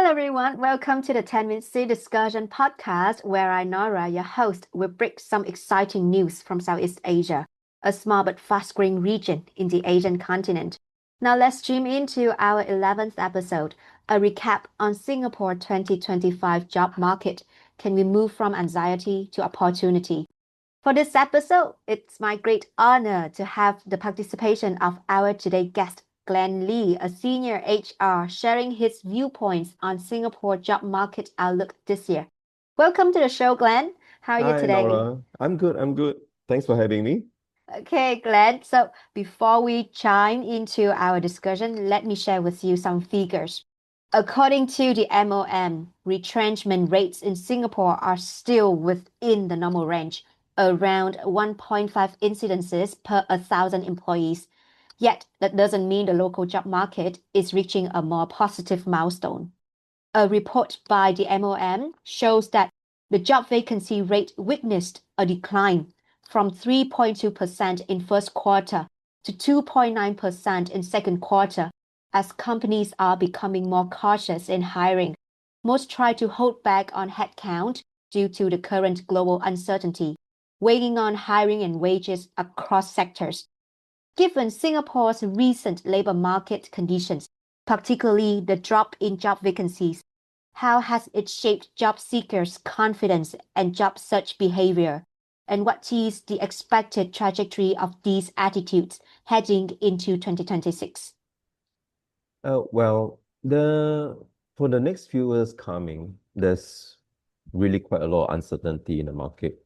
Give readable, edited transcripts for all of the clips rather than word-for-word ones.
Hello, everyone. Welcome to the 10 Minute Sea Discussion podcast, where I, Nora, your host, will break some exciting news from Southeast Asia, a small but fast-growing region in the Asian continent. Now, let's zoom into our 11th episode, a recap on Singapore 2025 job market. Can we move from anxiety to opportunity? For this episode, it's my great honor to have the participation of our today guest, Glenn Lee, a senior HR, sharing his viewpoints on Singapore job market outlook this year. Welcome to the show, Glenn. How are you Hi, today? Nora. I'm good. I'm good. Thanks for having me. Okay, Glenn. So before we chime into our discussion, let me share with you some figures. According to the MOM, retrenchment rates in Singapore are still within the normal range, around 1.5 incidences per 1,000 employees. Yet, that doesn't mean the local job market is reaching a more positive milestone. A report by the MOM shows that the job vacancy rate witnessed a decline from 3.2% in first quarter to 2.9% in second quarter as companies are becoming more cautious in hiring. Most try to hold back on headcount due to the current global uncertainty, weighing on hiring and wages across sectors. Given Singapore's recent labor market conditions, particularly the drop in job vacancies, how has it shaped job seekers' confidence and job search behavior? And what is the expected trajectory of these attitudes heading into 2026? Well, for the next few years coming, there's really quite a lot of uncertainty in the market.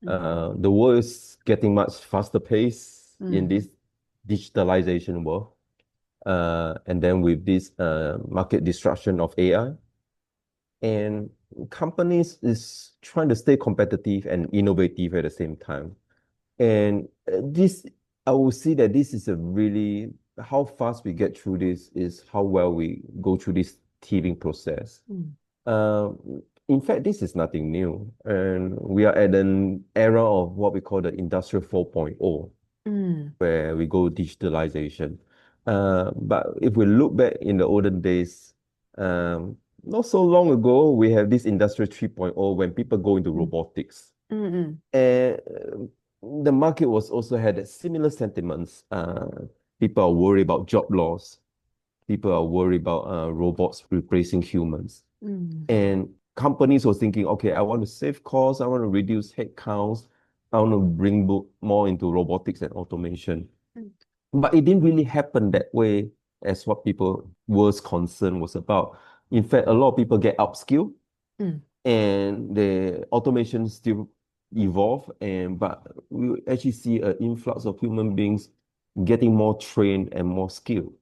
The world is getting much faster pace in this digitalization world. And then with this market disruption of AI, and companies is trying to stay competitive and innovative at the same time. And this, I will see that this is a really, how fast we get through this is how well we go through this teething process. Uh, in fact, this is nothing new. And we are at an era of what we call the Industrial 4.0, where we go digitalization. But if we look back in the olden days, not so long ago, we have this Industrial 3.0 when people go into robotics. And the market was also had similar sentiments. People are worried about job loss. People are worried about robots replacing humans. And companies were thinking, okay, I want to save costs. I want to reduce headcounts. I want to bring more into robotics and automation. But it didn't really happen that way as what people was concerned was about. In fact, a lot of people get upskilled and the automation still evolve, but we actually see an influx of human beings getting more trained and more skilled.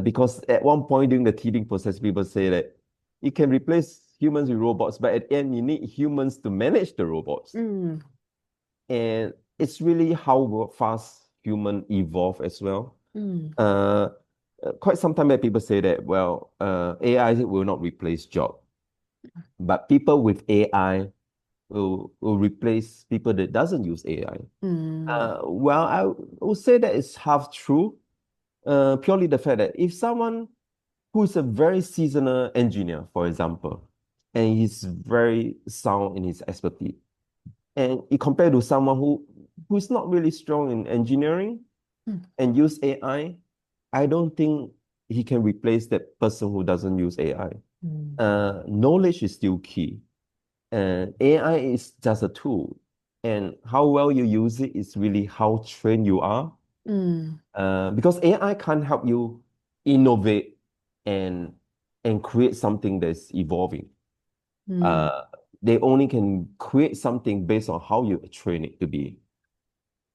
Because at one point during the teething process, people say that you can replace humans with robots, but at the end you need humans to manage the robots. And it's really how fast human evolve as well. Quite some time back, people say that, well, AI will not replace job, but people with AI will replace people that doesn't use AI. Well, I would say that it's half true. Purely the fact that if someone who is a very seasoned engineer, for example, and he's very sound in his expertise, and you compare to someone who is not really strong in engineering and use AI, I don't think he can replace that person who doesn't use AI. Knowledge is still key. And AI is just a tool. And how well you use it is really how trained you are. Because AI can't help you innovate and create something that's evolving. They only can create something based on how you train it to be.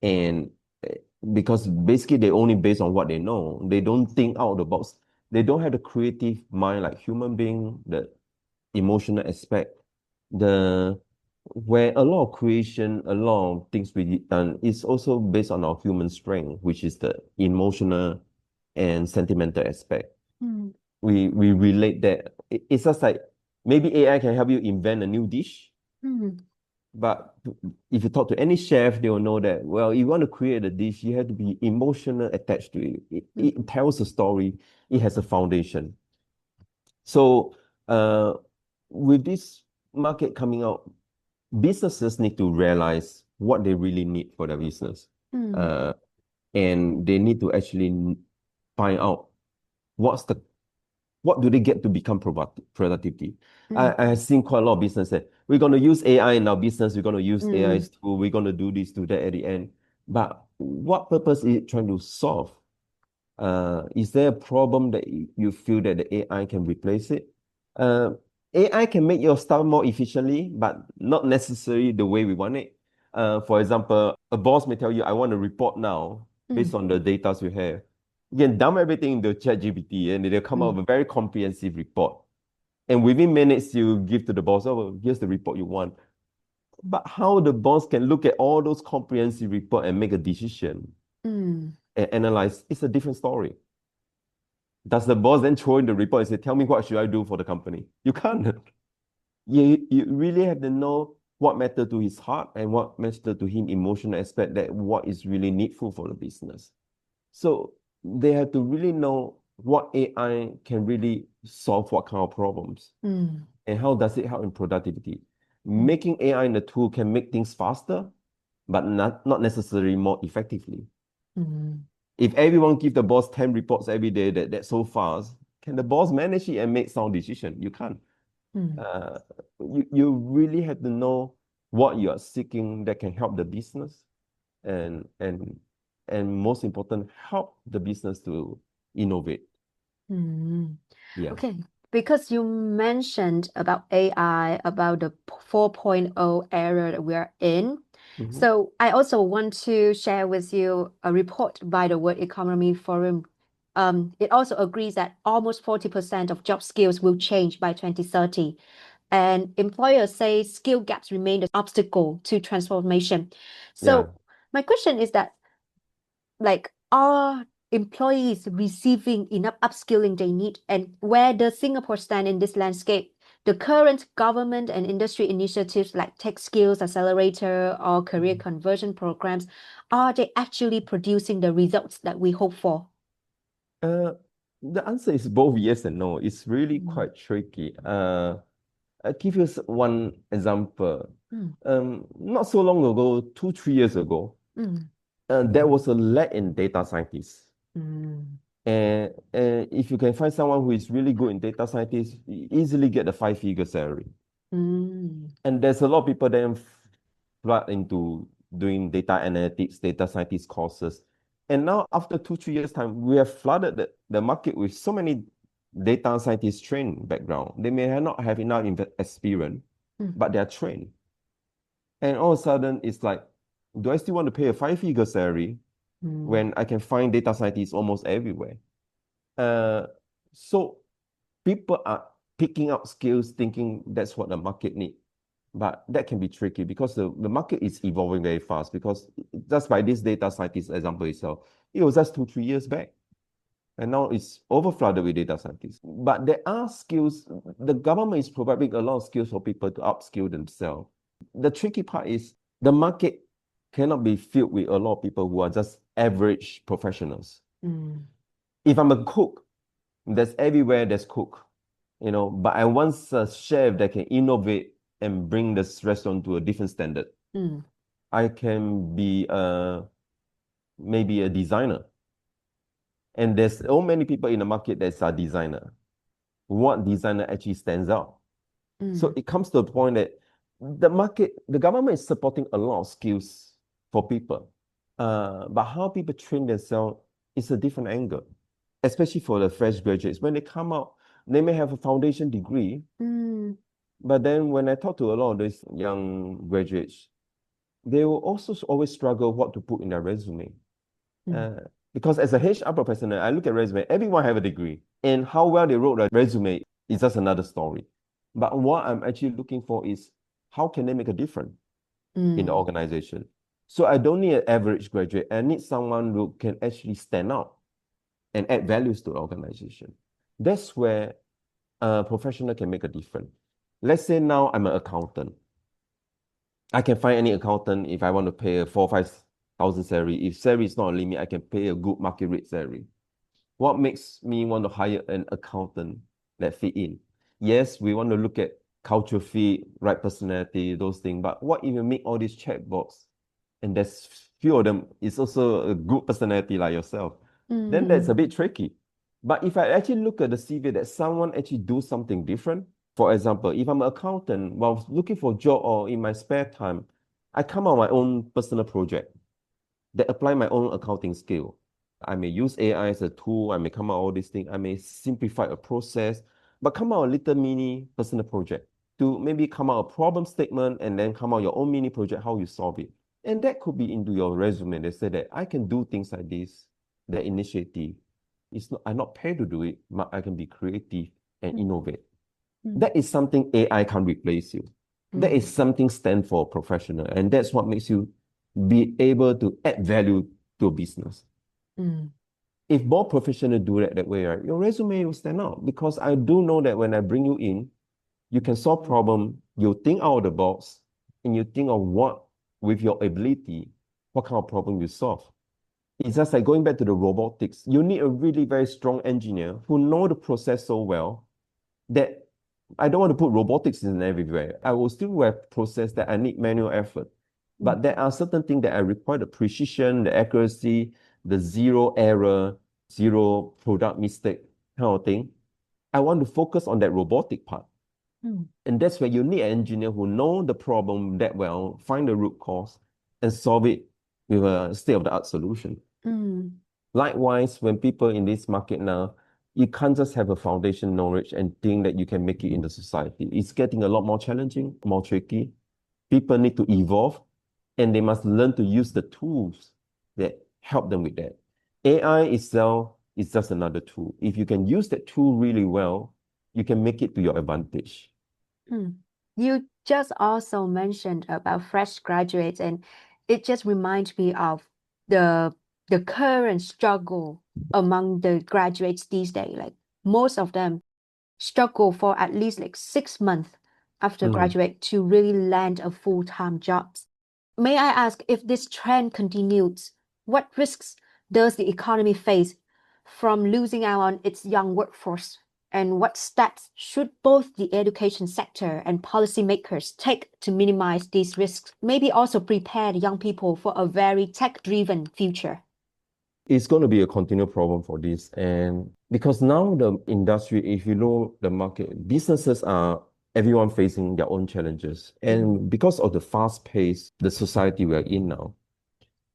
And because basically they only based on what they know. They don't think out of the box. They don't have the creative mind like human being, the emotional aspect, where a lot of creation, a lot of things we done is also based on our human strength, which is the emotional and sentimental aspect. We relate that. It's just like maybe AI can help you invent a new dish. But if you talk to any chef, they will know that, well, you want to create a dish, you have to be emotional attached to it. It tells a story. It has a foundation. So Uh, with this market coming out, businesses need to realize what they really need for their business. Mm, Uh, and they need to actually find out what's the what do they get to become productivity. mm, I have seen quite a lot of business say, we're going to use AI in our business, we're going to use AI mm, tool, we're going to do this, do that at the end. But what purpose is it trying to solve? Is there a problem that you feel that the AI can replace it? Uh, AI can make your stuff more efficiently, but not necessarily the way we want it. For example, a boss may tell you, I want a report now based mm, on the data you have. You can dump everything into ChatGPT and they'll come out mm, with a very comprehensive report. And within minutes, you give to the boss, oh, here's the report you want. But how the boss can look at all those comprehensive report and make a decision mm, and analyze, it's a different story. Does the boss then throw in the report and say, tell me what should I do for the company? You can't. You really have to know what matter to his heart and what matter to him emotional aspect, that what is really needful for the business. So they have to really know what AI can really solve what kind of problems mm, and how does it help in productivity. mm, Making AI in the tool can make things faster, but not necessarily more effectively. mm, If everyone give the boss 10 reports every day that's so fast, can the boss manage it and make sound decision? You can't. mm, Uh, you really have to know what you are seeking that can help the business and and and most important, help the business to innovate. mm. Yeah. Okay, because you mentioned about AI, about the 4.0 era that we are in. Mhm. So I also want to share with you a report by the World Economy Forum. It also agrees that almost 40% of job skills will change by 2030. And employers say skill gaps remain the obstacle to transformation. Yeah. So my question is that, like, are employees receiving enough upskilling they need, and where does Singapore stand in this landscape? The current government and industry initiatives like Tech Skills Accelerator or career Mhm. conversion programs, are they actually producing the results that we hope for? Uh, the answer is both yes and no. It's really Mm, quite tricky. I'll give you one example. mm, Not so long ago, 2, 3 years ago, mm, there was a lack in data scientists. mm, And if you can find someone who is really good in data scientists, you easily get a five-figure salary. mm, And there's a lot of people then flood into doing data analytics, data scientist courses. And now, after 2, 3 years' time, we have flooded the market with so many data scientists trained background. They may not have enough experience, mm, but they are trained. And all of a sudden, it's like, do I still want to pay a five-figure salary mm, when I can find data scientists almost everywhere? Uh, so people are picking up skills thinking that's what the market need. But that can be tricky because the market is evolving very fast, because just by this data scientist example itself, it was just 2, 3 years back. And now it's overflooded with data scientists. But there are skills, the government is providing a lot of skills for people to upskill themselves. The tricky part is the market cannot be filled with a lot of people who are just average professionals. mm, If I'm a cook, there's everywhere there's cook, but I want a chef that can innovate and bring this restaurant to a different standard. mm, I can be maybe a designer. And there's so many people in the market that's a designer. What designer actually stands out? So mm, it comes to a point that the government is supporting a lot of skills for people. But how people train themselves is a different angle, especially for the fresh graduates. When they come out, they may have a foundation degree, mm, but then when I talk to a lot of these young graduates, they will also always struggle what to put in their resume. mm, Uh, because as a HR professional, I look at resume, everyone have a degree. And how well they wrote a resume is just another story. But what I'm actually looking for is how can they make a difference in the mm, organization? So I don't need an average graduate. I need someone who can actually stand out and add values to the organization. That's where a professional can make a difference. Let's say now I'm an accountant. I can find any accountant if I want to pay a 4, 5 thousand salary. If salary is not a limit, I can pay a good market rate salary. What makes me want to hire an accountant that fit in? yes, we want to look at culture fit, right personality, those things. But what if you make all these chatbots and there's few of them is also a good personality like yourself? Then that's a bit tricky. But if I actually look at the CV that someone actually do something different, for example, if I'm an accountant, while looking for a job or in my spare time, I come out my own personal project that apply my own accounting skill. I may use AI as a tool, I may come out all these things, I may simplify a process, but come out a little mini personal project to maybe come out a problem statement and then come out your own mini project, how you solve it. And that could be into your resume. They say that I can do things like this, that initiative. I'm not paid to do it, but I can be creative and innovate. That is something AI can't replace you. That is something stand for professional, and that's what makes you be able to add value to a business. If more professionals do that way, right, your resume will stand out because I do know that when I bring you in, you can solve problem, you think out of the box, and you think of what, with your ability, what kind of problem you solve. It's just like going back to the robotics. You need a really very strong engineer who know the process so well that I don't want to put robotics in everywhere. I will still have process that I need manual effort. But there are certain things that I require the precision, the accuracy, the zero error, zero product mistake kind of thing. I want to focus on that robotic part. And that's where you need an engineer who know the problem that well, find the root cause, and solve it with a state-of-the-art solution. Likewise, when people in this market now, you can't just have a foundation knowledge and think that you can make it in the society. It's getting a lot more challenging, more tricky. People need to evolve and they must learn to use the tools that help them with that. AI itself is just another tool. If you can use that tool really well, you can make it to your advantage. You just also mentioned about fresh graduates, and it just reminds me of the current struggle among the graduates these days. Like most of them struggle for at least like 6 months after graduate to really land a full-time job. May I ask, if this trend continues, what risks does the economy face from losing out on its young workforce? And what steps should both the education sector and policymakers take to minimize these risks? Maybe also prepare the young people for a very tech-driven future. It's going to be a continual problem for this. And because now the industry, if you know the market, businesses are everyone facing their own challenges. And because of the fast pace, the society we are in now,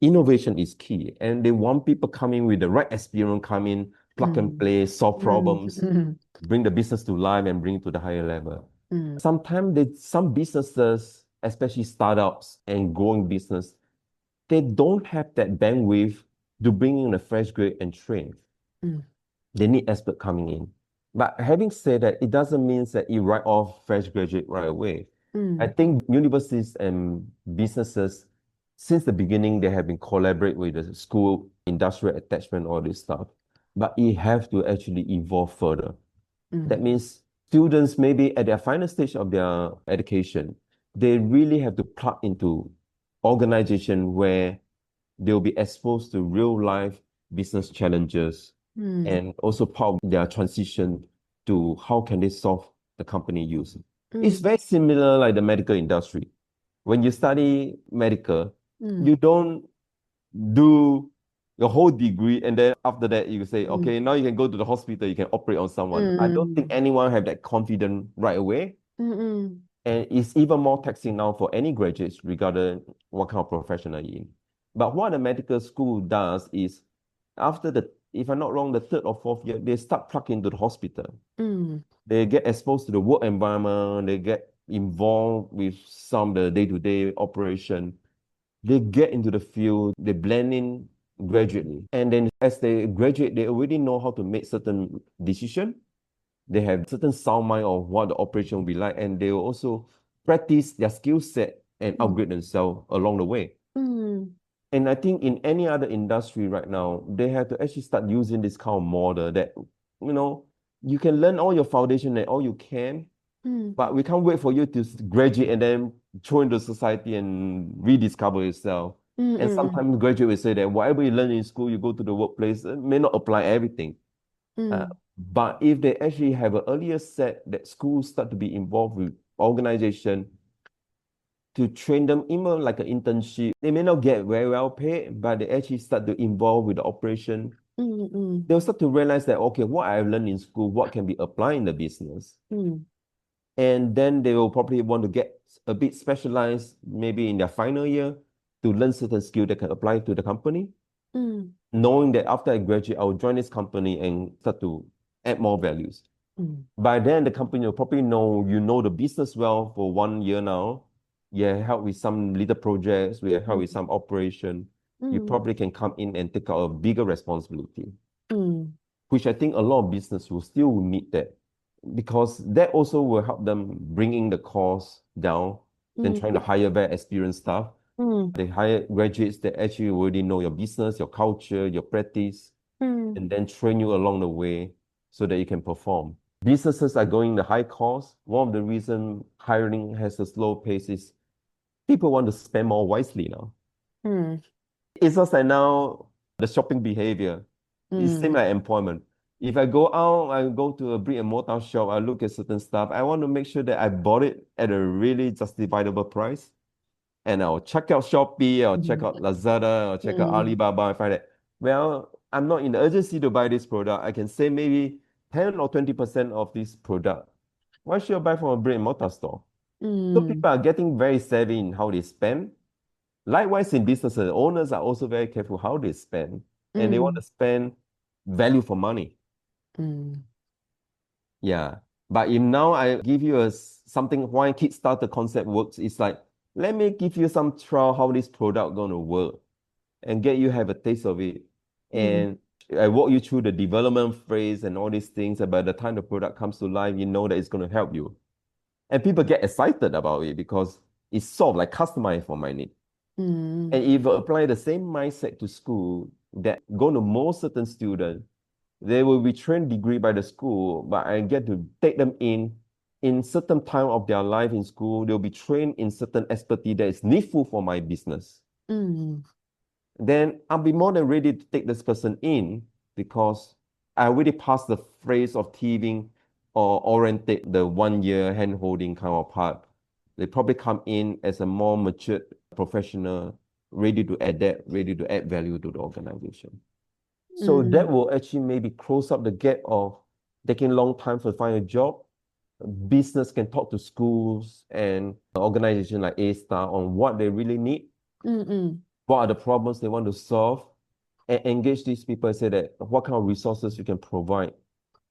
innovation is key. And they want people coming with the right experience, come in, plug and play, solve problems, bring the business to life and bring it to the higher level. Sometimes some businesses, especially startups and growing business, they don't have that bandwidth to bring in a fresh grade and train. They need expert coming in. But having said that, it doesn't mean that you write off fresh graduate right away. I think universities and businesses, since the beginning, they have been collaborate with the school, industrial attachment, all this stuff. But it have to actually evolve further. That means students maybe at their final stage of their education, they really have to plug into organization where they'll be exposed to real life business challenges and also part of their transition to how can they solve the company use. It's very similar like the medical industry. When you study medical, you don't do your whole degree and then after that you say, okay, now you can go to the hospital, you can operate on someone. I don't think anyone have that confidence right away. And it's even more taxing now for any graduates, regardless what kind of professional you're in. But what the medical school does is, after if I'm not wrong, the third or fourth year, they start plugging into the hospital. They get exposed to the work environment, they get involved with some of the day-to-day operation. They get into the field, they blend in gradually. And then as they graduate, they already know how to make certain decisions. They have certain sound mind of what the operation will be like, and they will also practice their skill set and upgrade themselves along the way. And I think in any other industry right now, they have to actually start using this kind of model that, you can learn all your foundation and all you can, but we can't wait for you to graduate and then join the society and rediscover yourself. And sometimes graduates will say that whatever you learn in school, you go to the workplace, it may not apply everything. But if they actually have an earlier set that schools start to be involved with organization to train them even like an internship, they may not get very well paid, but they actually start to involve with the operation. They'll start to realize that, okay, what I've learned in school, what can be applied in the business. And then they will probably want to get a bit specialized, maybe in their final year, to learn certain skill that can apply to the company, knowing that after I graduate, I will join this company and start to add more values. By then, the company will probably know you know the business well for 1 year now. You help with some little projects, we help with some operation. You probably can come in and take out a bigger responsibility, which I think a lot of business will still need that, because that also will help them bringing the cost down than trying to hire very experienced staff. They hire graduates that actually already know your business, your culture, your practice, and then train you along the way so that you can perform. Businesses are going the high cost. One of the reasons hiring has a slow pace is people want to spend more wisely now. It's just like now the shopping behavior. It's same like employment. If I go out, I go to a brick and mortar shop, I look at certain stuff. I want to make sure that I bought it at a really justifiable price. And I'll check out Shopee, I'll check out Lazada, I'll check out Alibaba and find that, well, I'm not in the urgency to buy this product. I can save maybe 10 or 20% of this product. Why should I buy from a brick and mortar store? So people are getting very savvy in how they spend. Likewise, in businesses, owners are also very careful how they spend, and they want to spend value for money. Yeah. But if now I give you something why Kickstarter concept works, it's like, let me give you some trial how this product gonna work and get you have a taste of it. And I walk you through the development phase and all these things, and by the time the product comes to life, you know that it's gonna help you. And people get excited about it because it's sort of like customized for my need. And if you apply the same mindset to school, that going to mold certain students, they will be trained degree by the school, but I get to take them in certain time of their life in school. They'll be trained in certain expertise that is needful for my business. Then I'll be more than ready to take this person in, because I already passed the phase of teething or orientate the 1 year hand-holding kind of part. They probably come in as a more matured professional, ready to adapt, ready to add value to the organization. So that will actually maybe close up the gap of taking long time to find a job. Business can talk to schools and organizations like A-Star on what they really need, what are the problems they want to solve, and engage these people and say that what kind of resources you can provide,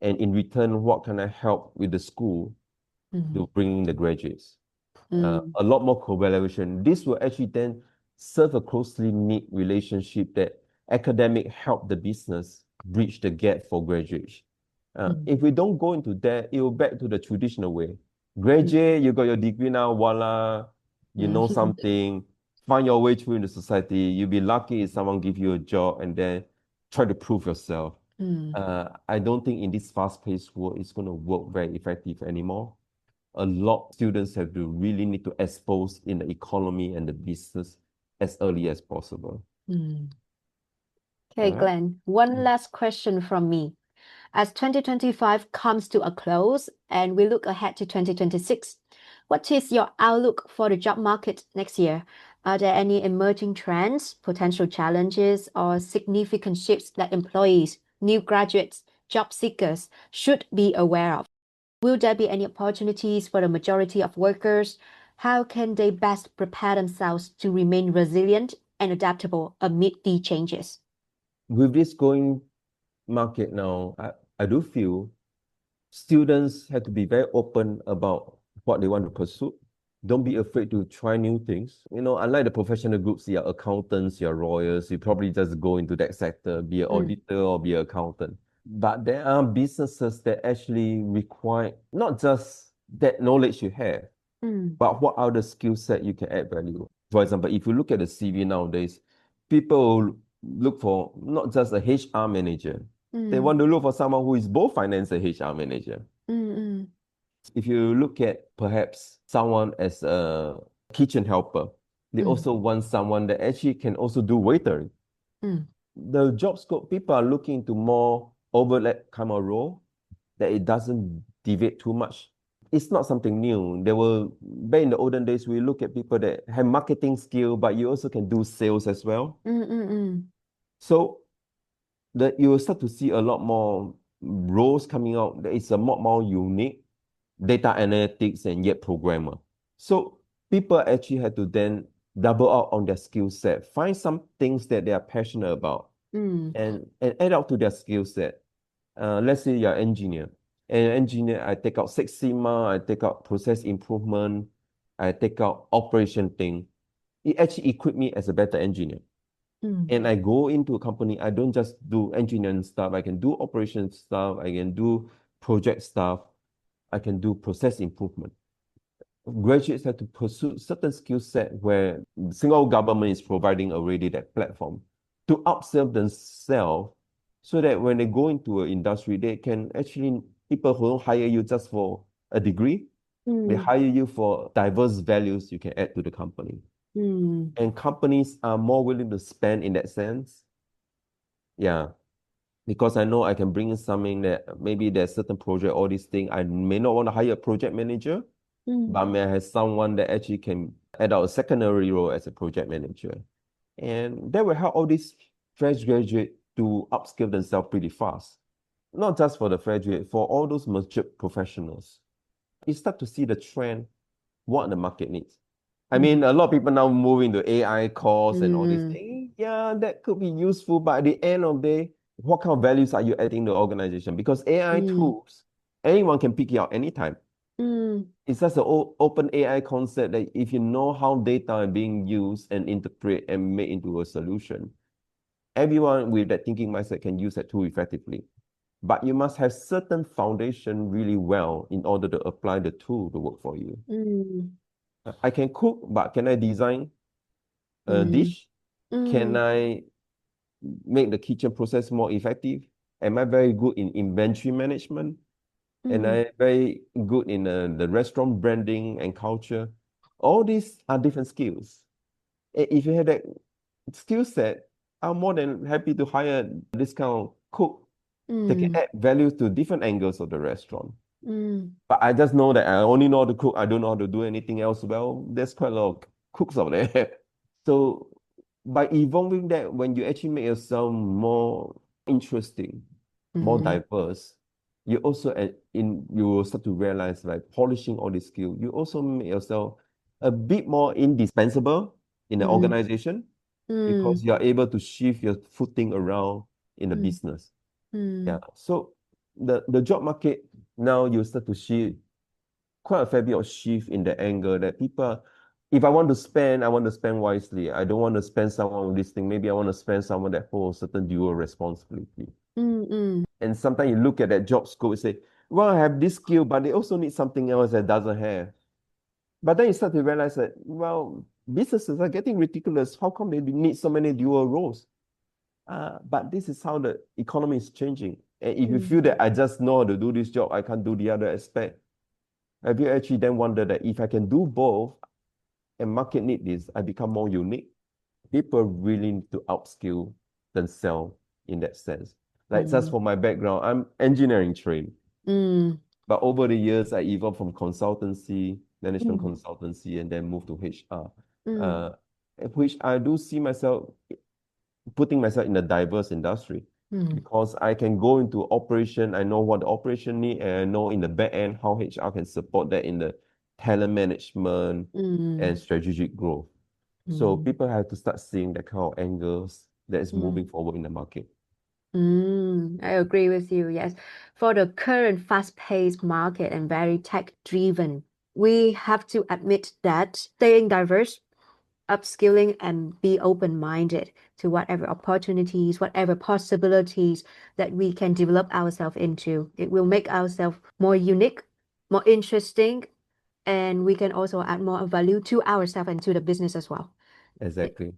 and in return, what can I help with the school to bring in the graduates. A lot more collaboration. This will actually then serve a closely knit relationship that academic help the business bridge the gap for graduation. If we don't go into that, it will back to the traditional way. Graduate, you got your degree now, voila, you know something, find your way through in the society. You'll be lucky if someone give you a job and then try to prove yourself. I don't think in this fast-paced world it's going to work very effective anymore. A lot of students have to really need to expose in the economy and the business as early as possible. Okay, All right. Glenn, one last question from me. As 2025 comes to a close and we look ahead to 2026, what is your outlook for the job market next year? Are there any emerging trends, potential challenges, or significant shifts that employees, new graduates, job seekers should be aware of? Will there be any opportunities for the majority of workers? How can they best prepare themselves to remain resilient and adaptable amid the changes? With this going market now, I do feel students have to be very open about what they want to pursue. Don't be afraid to try new things. Unlike the professional groups, you're accountants, you're lawyers, you probably just go into that sector, be an auditor or be an accountant. But there are businesses that actually require not just that knowledge you have, but what other skill set you can add value. For example, if you look at the CV nowadays, people look for not just a HR manager. They want to look for someone who is both finance and HR manager. If you look at perhaps someone as a kitchen helper, they also want someone that actually can also do waitering. The job scope, people are looking to more overlap kind of role. that it doesn't deviate too much. It's not something new. There were, back in the olden days, we look at people that have marketing skill, but you also can do sales as well. So that you will start to see a lot more roles coming out that is a lot more unique, data analytics and yet programmer. So people actually had to then double out on their skill set, find some things that they are passionate about, and add out to their skill set. Let's say you're an engineer. And engineer, I take out Six Sigma, I take out process improvement, I take out operation thing. It actually equipped me as a better engineer. And I go into a company, I don't just do engineering stuff, I can do operation stuff, I can do project stuff, I can do process improvement. Graduates have to pursue certain skill set where the Singapore government is providing already that platform to upsell themselves so that when they go into an industry, they can actually, people who don't hire you just for a degree, they hire you for diverse values you can add to the company. And companies are more willing to spend in that sense. Yeah. Because I know I can bring in something that maybe there's certain project, all these things. I may not want to hire a project manager, but I may have someone that actually can add out a secondary role as a project manager. And that will help all these fresh graduates to upskill themselves pretty fast. Not just for the graduate, for all those matured professionals. You start to see the trend, what the market needs. I mean, a lot of people now move into AI course and all these things. Yeah, that could be useful, but at the end of the day, what kind of values are you adding to the organization? Because AI tools, anyone can pick it up anytime. It's just an open AI concept that if you know how data are being used and interpret and made into a solution, everyone with that thinking mindset can use that tool effectively. But you must have certain foundation really well in order to apply the tool to work for you. I can cook, but can I design a dish? Can I make the kitchen process more effective? Am I very good in inventory management? And I very good in the restaurant branding and culture. All these are different skills. If you have that skill set, I'm more than happy to hire this kind of cook that can add value to different angles of the restaurant. But I just know that I only know how to cook. I don't know how to do anything else well. There's quite a lot of cooks out there. So by evolving that, when you actually make yourself more interesting, more diverse, you also you will start to realize like polishing all these skills. You also make yourself a bit more indispensable in the organization because you are able to shift your footing around in the business. Yeah. So the job market now you start to see quite a fair bit of shift in the angle that people, if I want to spend wisely. I don't want to spend someone with this thing. Maybe I want to spend someone that holds certain dual responsibility. And sometimes you look at that job scope and say, well, I have this skill, but they also need something else that doesn't have. But then you start to realize that, well, businesses are getting ridiculous. How come they need so many dual roles? But this is how the economy is changing. And if you feel that I just know how to do this job, I can't do the other aspect, have you actually then wondered that if I can do both and market need this, I become more unique? People really need to upskill themselves in that sense. Like just for my background, I'm engineering trained. But over the years, I evolved from consultancy, management consultancy, and then moved to HR. Which I do see myself putting myself in a diverse industry because I can go into operation. I know what the operation need, and I know in the back end how HR can support that in the talent management and strategic growth. So people have to start seeing that kind of angles that is moving forward in the market. I agree with you. Yes. For the current fast-paced market and very tech-driven, we have to admit that staying diverse, upskilling, and be open-minded to whatever opportunities, whatever possibilities that we can develop ourselves into. It will make ourselves more unique, more interesting, and we can also add more value to ourselves and to the business as well. Exactly.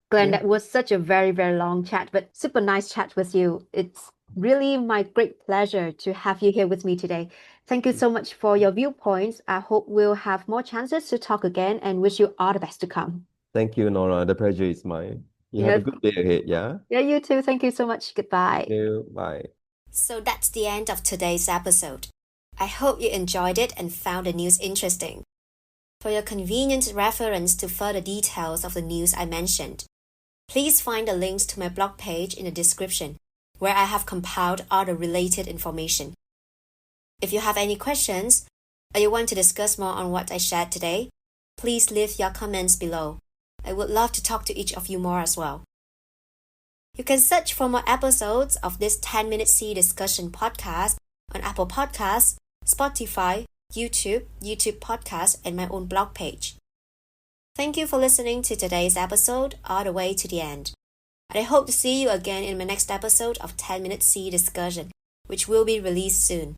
Glenn, Yeah. that was such a very, very long chat, but super nice chat with you. It's really my great pleasure to have you here with me today. Thank you so much for your viewpoints. I hope we'll have more chances to talk again and wish you all the best to come. Thank you, Nora. The pleasure is mine. You have a good day ahead, yeah? Yeah, you too. Thank you so much. Goodbye. Thank you. Bye. So that's the end of today's episode. I hope you enjoyed it and found the news interesting. For your convenient reference to further details of the news I mentioned, please find the links to my blog page in the description, where I have compiled all the related information. If you have any questions, or you want to discuss more on what I shared today, please leave your comments below. I would love to talk to each of you more as well. You can search for more episodes of this 10-Minute Sea Discussion podcast on Apple Podcasts, Spotify, YouTube Podcasts, and my own blog page. Thank you for listening to today's episode all the way to the end. And I hope to see you again in my next episode of 10-Minute Sea Discussion, which will be released soon.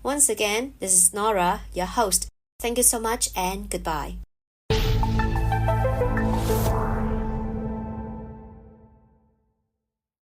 Once again, this is Nora, your host. Thank you so much and goodbye.